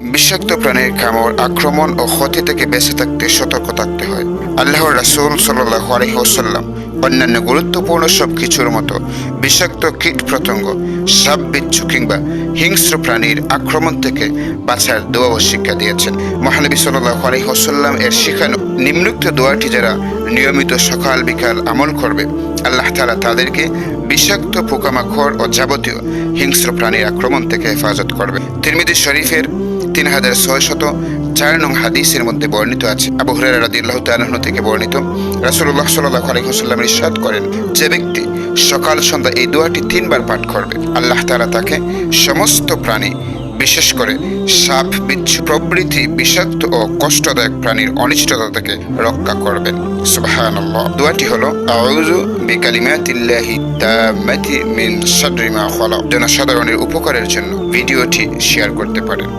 বিষাক্ত প্রাণীর কামড়, আক্রমণ ও ক্ষতি থেকে বেঁচে থাকতে সতর্ক থাকতে হয়। আল্লাহর রাসূল সাল্লাল্লাহু আলাইহি ওয়াসাল্লাম অন্যান্য গুরুত্বপূর্ণ সব কিছুর মতো বিষাক্ত কীট পতঙ্গ, সাপ, বিচ্ছু কিংবা হিংস্র প্রাণীর আক্রমণ থেকে বাঁচার দোয়া ও শিক্ষা দিয়েছেন। মহানবী সাল্লাল্লাহু আলাইহি ওয়াসাল্লাম এর শিখানো নিম্নোক্ত দোয়াটি যারা নিয়মিত সকাল বিকাল আমল করবে, আল্লাহ তাআলা তাদেরকে বিষাক্ত পোকামাকড় ও যাবতীয় হিংস্র প্রাণীর আক্রমণ থেকে হেফাজত করবে। তিরমিজি শরীফের 3604 নং হাদিসের মধ্যে বর্ণিত আছে, আবু হুরায়রা রাদিয়াল্লাহু তাআলা আনহু থেকে বর্ণিত, রাসূলুল্লাহ সাল্লাল্লাহু আলাইহি ওয়াসাল্লাম ইরশাদ করেন, যে ব্যক্তি সকাল সন্ধ্যা এই দোয়াটি 3 বার পাঠ করবে, আল্লাহ তাআলা তাকে সমস্ত প্রাণী, বিশেষ করে সাপ, বিচ্ছু প্রভৃতি বিষাক্ত ও কষ্টদায়ক প্রাণীর অনিষ্টতা থেকে রক্ষা করবেন। সুবহানাল্লাহ। দোয়াটি হলো আউযু বিকালিমাতিল্লাহি তাম্মাতি মিন শাররি মা খালাক। জনসাধারণের উপকারের জন্য ভিডিওটি শেয়ার করতে পারেন।